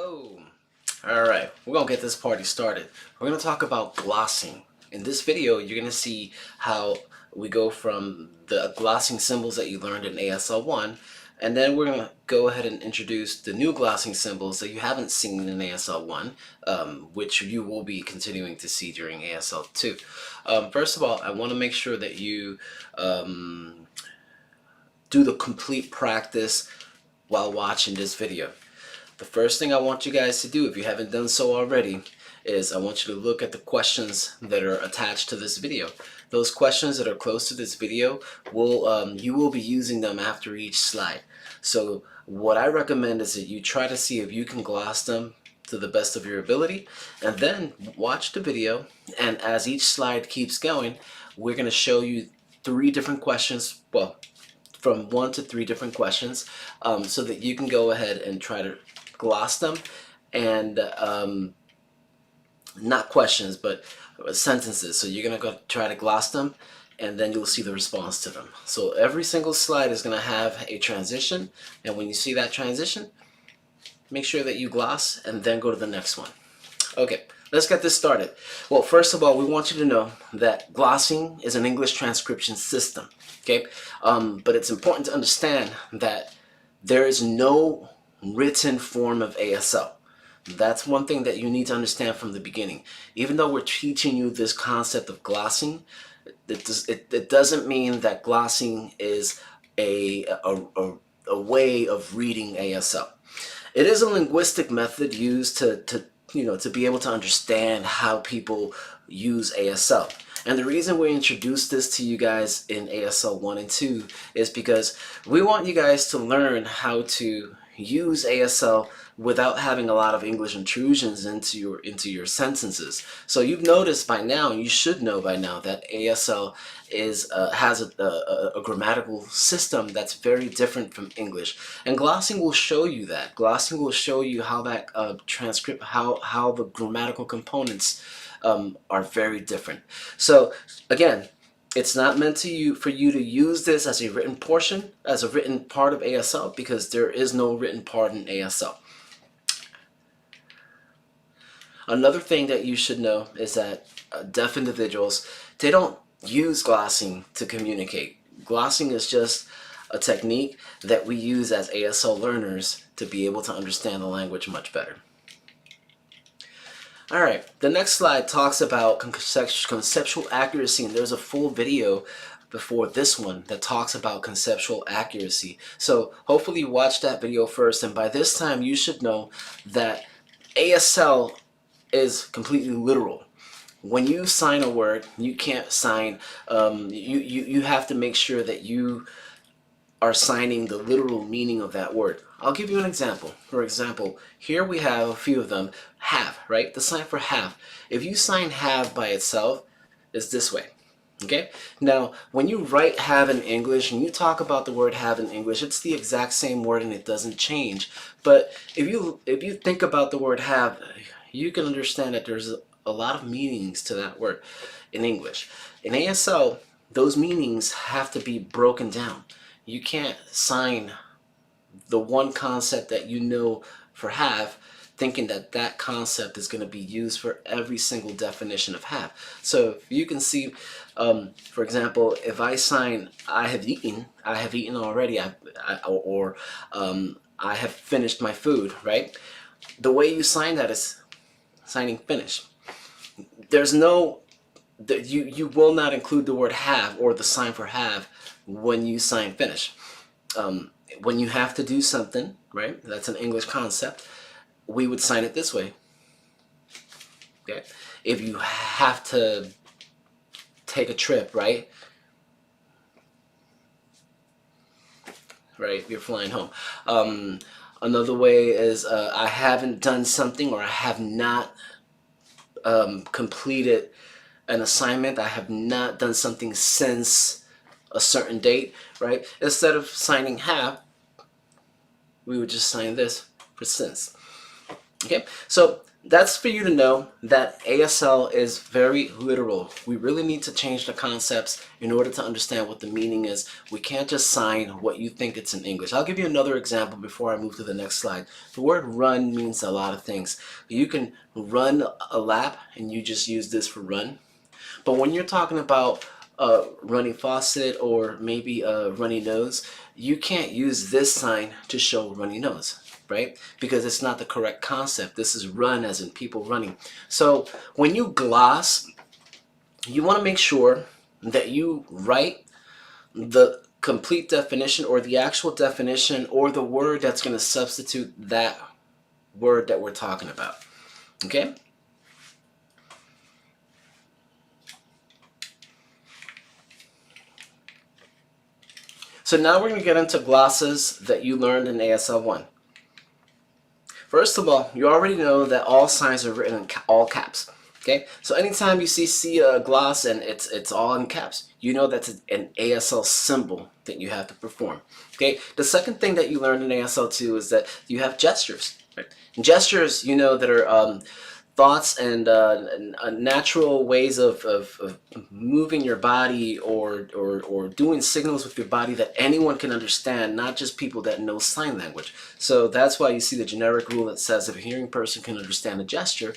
Hello. Alright, we're going to get this party started. We're going to talk about glossing. In this video, you're going to see how we go from the glossing symbols that you learned in ASL 1, and then we're going to go ahead and introduce the new glossing symbols that you haven't seen in ASL 1, which you will be continuing to see during ASL 2. First of all, I want to make sure that you do the complete practice while watching this video. The first thing I want you guys to do, if you haven't done so already, is I want you to look at the questions that are attached to this video. Those questions that are close to this video, you will be using them after each slide. So what I recommend is that you try to see if you can gloss them to the best of your ability, and then watch the video, and as each slide keeps going, we're going to show you 3 different questions, well, from 1 to 3 different questions, so that you can go ahead and try to gloss them, and not questions but sentences. So you're gonna go try to gloss them, and then you'll see the response to them. So every single slide is gonna have a transition, and when you see that transition, make sure that you gloss and then go to the next one. Okay, let's get this started. Well, first of all, we want you to know that glossing is an English transcription system, okay? But it's important to understand that there is no written form of ASL. That's one thing that you need to understand from the beginning. Even though we're teaching you this concept of glossing, it doesn't mean that glossing is a way of reading ASL. It is a linguistic method used to be able to understand how people use ASL. And the reason we introduced this to you guys in ASL 1 and 2 is because we want you guys to learn how to use ASL without having a lot of English intrusions into your sentences. So you've noticed by now, and you should know by now, that ASL has a grammatical system that's very different from English, and glossing will show you that. Glossing will show you how that how the grammatical components are very different. So again, it's not meant for you to use this as a written portion, as a written part of ASL, because there is no written part in ASL. Another thing that you should know is that deaf individuals, they don't use glossing to communicate. Glossing is just a technique that we use as ASL learners to be able to understand the language much better. Alright, the next slide talks about conceptual accuracy, and there's a full video before this one that talks about conceptual accuracy. So hopefully you watch that video first, and by this time you should know that ASL is completely literal. When you sign a word, you can't sign, you have to make sure that you are signing the literal meaning of that word. I'll give you an example. For example, here we have a few of them. Have, right? The sign for have. If you sign have by itself, it's this way. Okay? Now, when you write have in English and you talk about the word have in English, it's the exact same word and it doesn't change. But if you think about the word have, you can understand that there's a lot of meanings to that word in English. In ASL, those meanings have to be broken down. You can't sign the one concept that you know for have, thinking that that concept is going to be used for every single definition of have. So if you can see, for example, if I sign I have eaten already, I have finished my food, right? The way you sign that is signing finish. There's no, you will not include the word have or the sign for have when you sign finish. When you have to do something, right, that's an English concept, we would sign it this way. Okay? If you have to take a trip, right, you're flying home. Another way is I haven't done something, or I have not completed an assignment. I have not done something since a certain date, right? Instead of signing have, we would just sign this for since. Okay, so that's for you to know that ASL is very literal. We really need to change the concepts in order to understand what the meaning is. We can't just sign what you think it's in English. I'll give you another example before I move to the next slide. The word run means a lot of things. You can run a lap and you just use this for run. But when you're talking about runny faucet or maybe a runny nose, you can't use this sign to show runny nose, right? Because it's not the correct concept. This is run as in people running. So when you gloss, you want to make sure that you write the complete definition or the actual definition or the word that's going to substitute that word that we're talking about. Okay? So now we're going to get into glosses that you learned in ASL 1. First of all, you already know that all signs are written in all caps. Okay, so anytime you see a gloss and it's all in caps, you know that's an ASL symbol that you have to perform. Okay, the second thing that you learned in ASL 2 is that you have gestures. Right? And gestures, you know, that are thoughts and natural ways of moving your body or doing signals with your body that anyone can understand, not just people that know sign language. So that's why you see the generic rule that says if a hearing person can understand a gesture,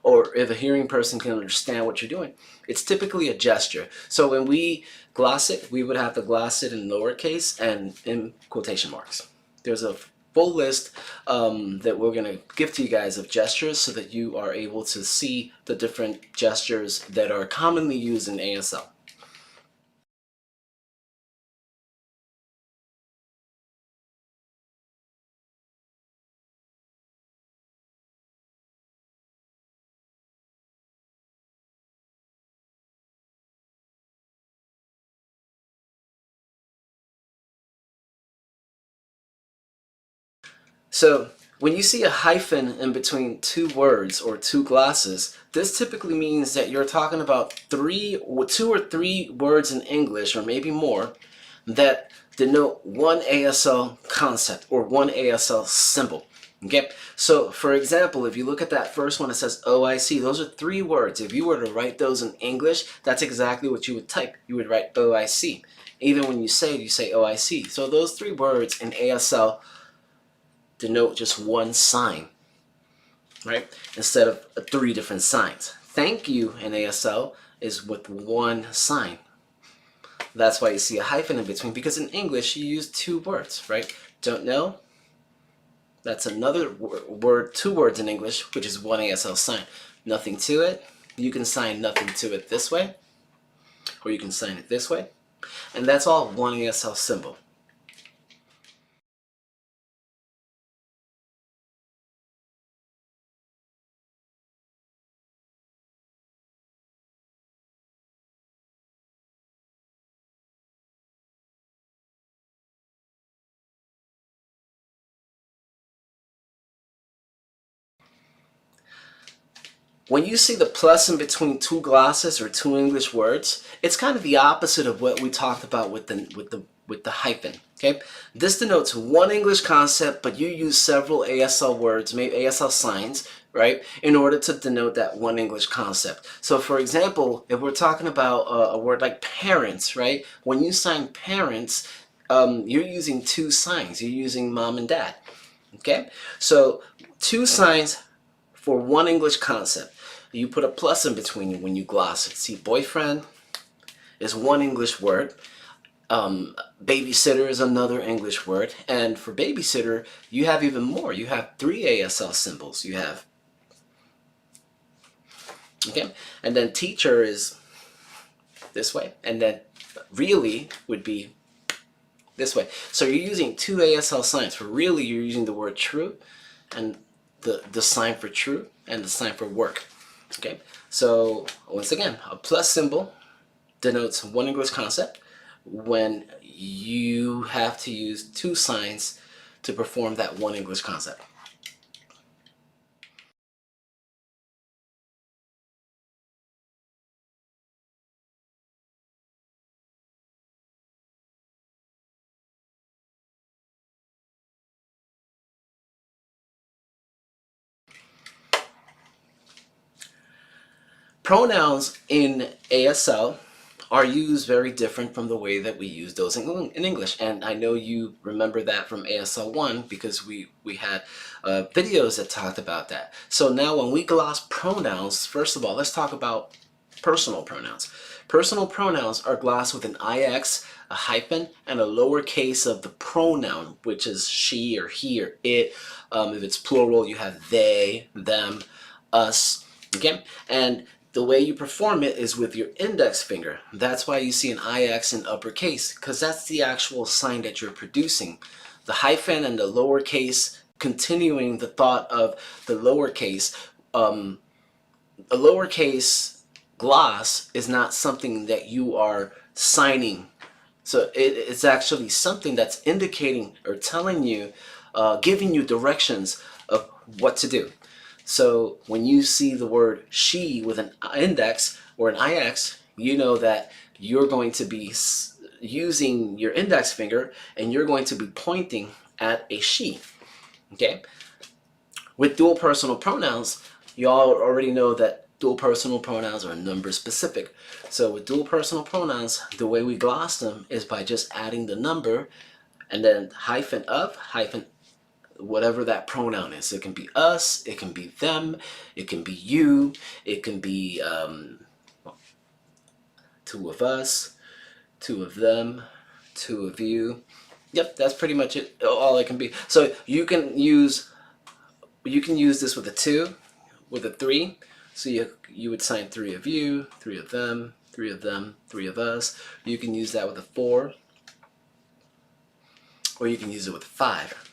or if a hearing person can understand what you're doing, it's typically a gesture. So when we gloss it, we would have to gloss it in lowercase and in quotation marks. There's a full list that we're going to give to you guys of gestures so that you are able to see the different gestures that are commonly used in ASL. So when you see a hyphen in between two words or two glosses, this typically means that you're talking about two or three words in English, or maybe more, that denote one ASL concept or one ASL symbol. Okay, so for example, if you look at that first one, it says OIC. Those are three words. If you were to write those in English, that's exactly what you would type. You would write OIC. Even when you say it, you say OIC. So those three words in ASL denote just one sign, right? Instead of three different signs. Thank you in ASL is with one sign. That's why you see a hyphen in between, because in English you use two words, right? Don't know, that's another word, two words in English, which is one ASL sign. Nothing to it, you can sign nothing to it this way, or you can sign it this way, and that's all one ASL symbol. When you see the plus in between two glosses or two English words, it's kind of the opposite of what we talked about with the hyphen. Okay, this denotes one English concept, but you use several ASL words, maybe ASL signs, right, in order to denote that one English concept. So, for example, if we're talking about a word like parents, right, when you sign parents, you're using two signs. You're using mom and dad. Okay, so two signs for one English concept. You put a plus in between when you gloss it. See, boyfriend is one English word. Babysitter is another English word. And for babysitter, you have even more. You have three ASL symbols. You have, okay? And then teacher is this way. And then really would be this way. So you're using two ASL signs. For really, you're using the word true and the sign for true and the sign for work. Okay, so once again, a plus symbol denotes one English concept when you have to use two signs to perform that one English concept. Pronouns in ASL are used very different from the way that we use those in English. And I know you remember that from ASL 1 because we had videos that talked about that. So now when we gloss pronouns, first of all, let's talk about personal pronouns. Personal pronouns are glossed with an IX, a hyphen, and a lowercase of the pronoun, which is she or he or it. If it's plural, you have they, them, us. Okay? And the way you perform it is with your index finger. That's why you see an IX in uppercase, because that's the actual sign that you're producing. The hyphen and the lowercase, continuing the thought of the lowercase, a lowercase gloss is not something that you are signing. So it's actually something that's indicating or telling you, giving you directions of what to do. So when you see the word she with an index or an IX, you know that you're going to be using your index finger and you're going to be pointing at a she. Okay? With dual personal pronouns, you all already know that dual personal pronouns are number specific. So with dual personal pronouns, the way we gloss them is by just adding the number and then hyphen of, hyphen whatever that pronoun is. It can be us, it can be them, it can be you, it can be two of us, two of them, two of you. Yep, that's pretty much it. All it can be. So you can use this with a 2, with a 3. So you would sign 3 of you, 3 of them, 3 of them, 3 of us. You can use that with a 4, or you can use it with a 5.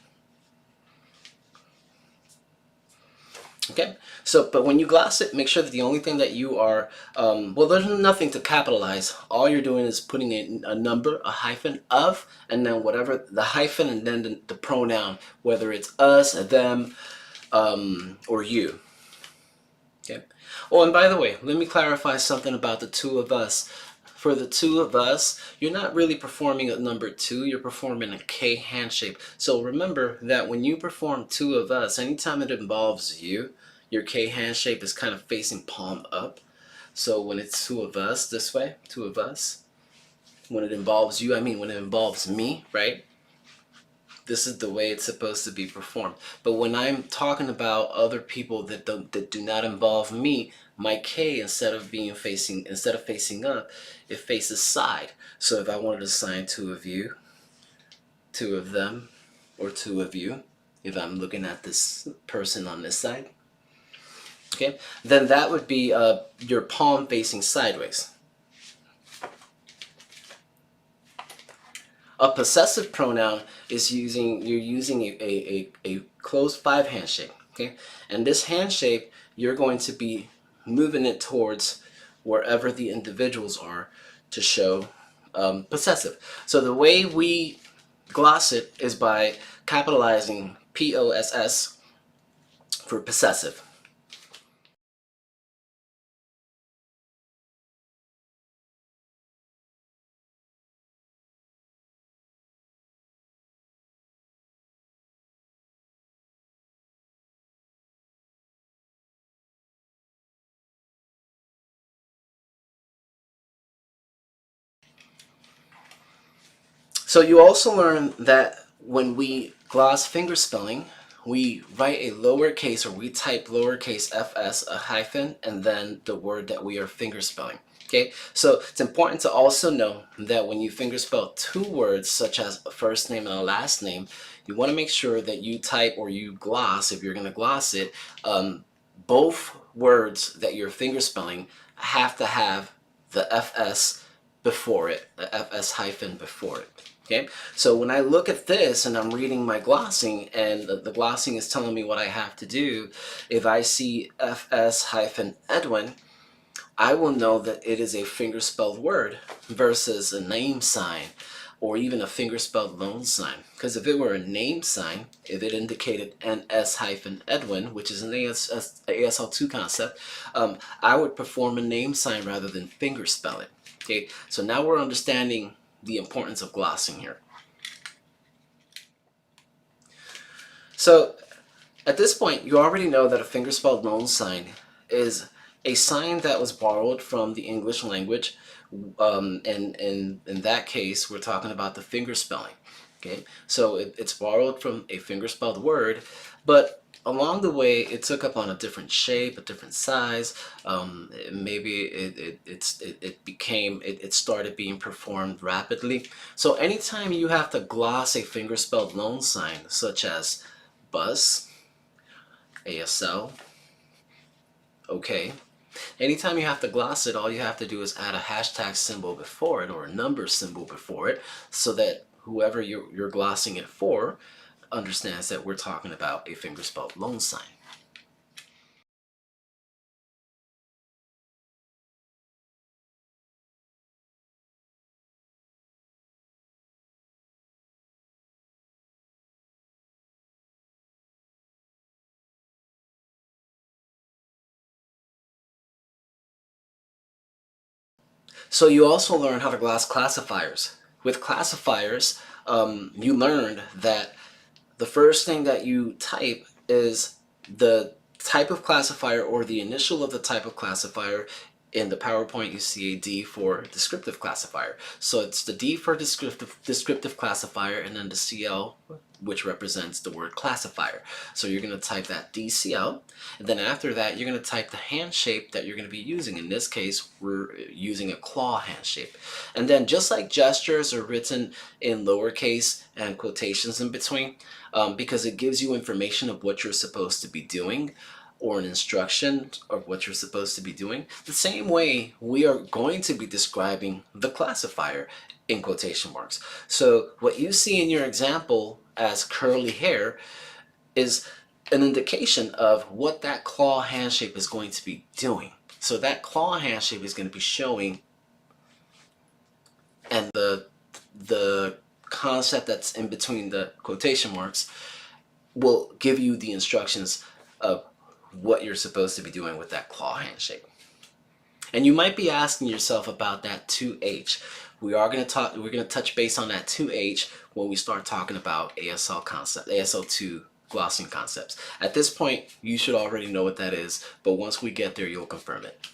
Okay, so but when you gloss it, make sure that the only thing that you are, well, there's nothing to capitalize. All you're doing is putting in a number, a hyphen of, and then whatever the hyphen, and then the pronoun, whether it's us, them, or you. Okay. Oh, and by the way, let me clarify something about the two of us. For the two of us, you're not really performing a number 2, you're performing a K handshake. So remember that when you perform two of us, anytime it involves you, your K handshake is kind of facing palm up. So when it's two of us this way, two of us, when it involves you, I mean when it involves me, right? This is the way it's supposed to be performed. But when I'm talking about other people that do not involve me, my K, instead of facing up, it faces side. So if I wanted to sign 2 of you, 2 of them, or 2 of you, if I'm looking at this person on this side, okay, then that would be your palm facing sideways. A possessive pronoun is you're using a closed 5 handshake, okay? And this handshake, you're going to be moving it towards wherever the individuals are to show possessive. So the way we gloss it is by capitalizing POSS for possessive. So you also learn that when we gloss fingerspelling, we write a lowercase, or we type lowercase fs, a hyphen, and then the word that we are fingerspelling. Okay, so it's important to also know that when you fingerspell 2 words, such as a first name and a last name, you want to make sure that you type, or you gloss, if you're going to gloss it, both words that you're fingerspelling have to have the fs before it, the fs hyphen before it. Okay, so when I look at this and I'm reading my glossing, and the glossing is telling me what I have to do, if I see fs hyphen Edwin, I will know that it is a fingerspelled word versus a name sign, or even a fingerspelled loan sign. Because if it were a name sign, if it indicated NS hyphen Edwin, which is an ASL2 concept, I would perform a name sign rather than fingerspell it. Okay, so now we're understanding the importance of glossing here. So at this point, you already know that a fingerspelled loan sign is a sign that was borrowed from the English language, and in that case, we're talking about the finger spelling. Okay, so it's borrowed from a finger spelled word, but along the way, it took up on a different shape, a different size. Maybe it started being performed rapidly. So anytime you have to gloss a finger spelled loan sign, such as bus, ASL, okay. Anytime you have to gloss it, all you have to do is add a hashtag symbol before it or a number symbol before it so that whoever you're glossing it for understands that we're talking about a fingerspelled loan sign. So you also learn how to gloss classifiers. With classifiers, you learned that the first thing that you type is the type of classifier or the initial of the type of classifier. In the PowerPoint, you see a D for descriptive classifier. So it's the D for descriptive classifier, and then the CL, which represents the word classifier. So you're going to type that DCL, and then after that, you're going to type the hand shape that you're going to be using. In this case, we're using a claw hand shape. And then just like gestures are written in lowercase and quotations in between, because it gives you information of what you're supposed to be doing, or an instruction of what you're supposed to be doing. The same way we are going to be describing the classifier in quotation marks. So what you see in your example as curly hair is an indication of what that claw hand shape is going to be doing. So that claw hand shape is going to be showing, and the concept that's in between the quotation marks will give you the instructions of what you're supposed to be doing with that claw handshake. And you might be asking yourself about that 2H. We're going to touch base on that 2H when we start talking about ASL concept, ASL2 glossing concepts. At this point, you should already know what that is, but once we get there, you'll confirm it.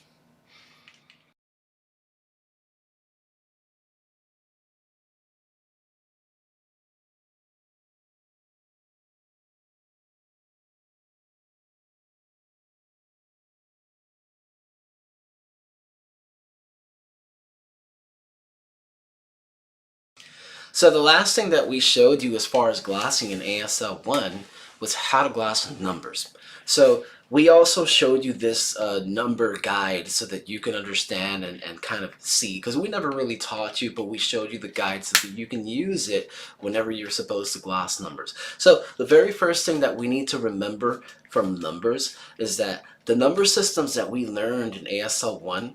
So the last thing that we showed you as far as glossing in ASL1 was how to gloss numbers. So we also showed you this number guide so that you can understand and kind of see, because we never really taught you, but we showed you the guide so that you can use it whenever you're supposed to gloss numbers. So the very first thing that we need to remember from numbers is that the number systems that we learned in ASL1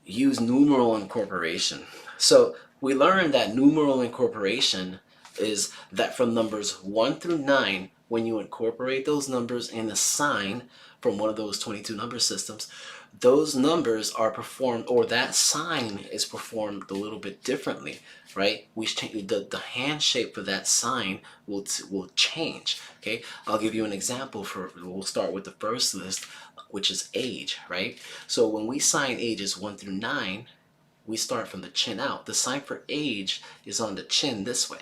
use numeral incorporation. So we learned that numeral incorporation is that from numbers 1 through 9, when you incorporate those numbers in a sign from one of those 22 number systems, those numbers are performed, or that sign is performed a little bit differently, right? The hand shape for that sign will change. Okay, I'll give you an example. We'll start with the first list, which is age, right? So when we sign ages 1 through 9, we start from the chin out. The sign for age is on the chin this way.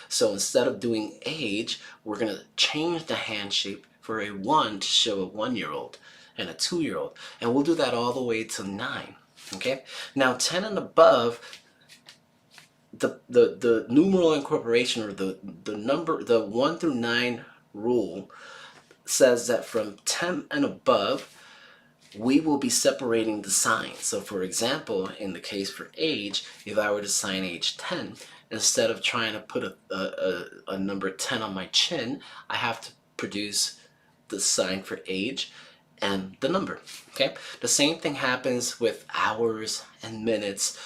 So instead of doing age, we're going to change the hand shape for a 1 to show a 1-year-old and a 2-year-old. And we'll do that all the way to 9. Okay? Now 10 and above, the numeral incorporation, or the number, the 1 through 9 rule says that from 10 and above, we will be separating the signs. So for example, in the case for age, if I were to sign age 10, instead of trying to put a number 10 on my chin, I have to produce the sign for age and the number. Okay, the same thing happens with hours and minutes,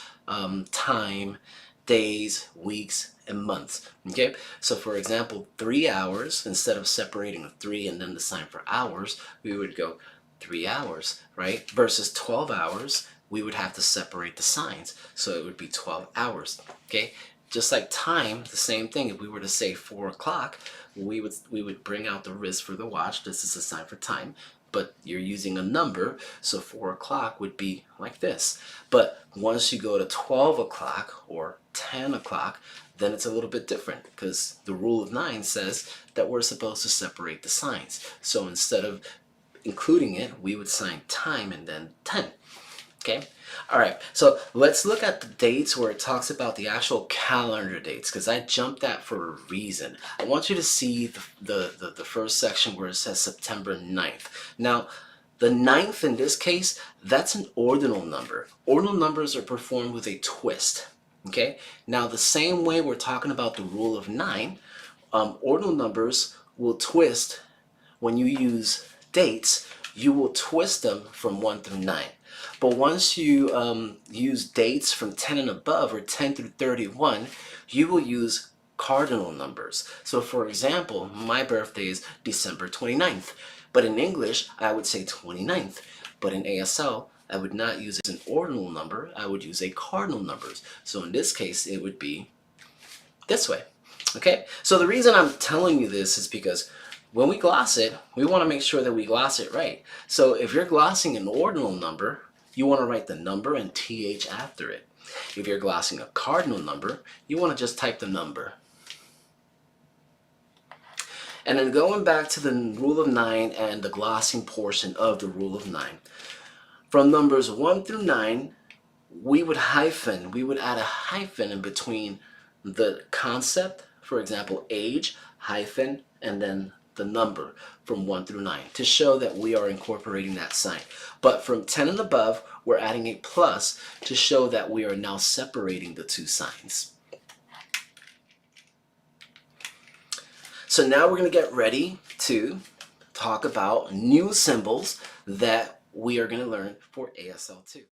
time, days, weeks, and months. Okay, so for example, 3 hours, instead of separating a 3 and then the sign for hours, we would go 3 hours, right? Versus 12 hours, we would have to separate the signs. So it would be 12 hours, okay? just like time, the same thing. If we were to say 4 o'clock, we would bring out the wrist for the watch. This is a sign for time, but you're using a number, so 4 o'clock would be like this. But once you go to 12 o'clock or 10 o'clock, then it's a little bit different, because the rule of 9 says that we're supposed to separate the signs. So instead of including it, we would sign time and then 10. Okay? All right, so let's look at the dates where it talks about the actual calendar dates, because I jumped that for a reason. I want you to see the first section where it says September 9th. Now, the 9th in this case, that's an ordinal number. Ordinal numbers are performed with a twist. Okay? Now, the same way we're talking about the rule of 9, ordinal numbers will twist when you use dates. You will twist them from 1 through 9. But once you use dates from 10 and above, or 10 through 31, you will use cardinal numbers. So for example, my birthday is December 29th. But in English, I would say 29th. But in ASL, I would not use an ordinal number. I would use a cardinal number. So in this case, it would be this way. Okay? So the reason I'm telling you this is because when we gloss it, we want to make sure that we gloss it right. So if you're glossing an ordinal number, you want to write the number and TH after it. If you're glossing a cardinal number, you want to just type the number. And then going back to the rule of 9 and the glossing portion of the rule of 9. From numbers 1 through 9, we would add a hyphen in between the concept, for example, age, hyphen, and then the number from 1 through 9 to show that we are incorporating that sign. But from 10 and above, we're adding a plus to show that we are now separating the two signs. So now we're going to get ready to talk about new symbols that we are going to learn for ASL 2.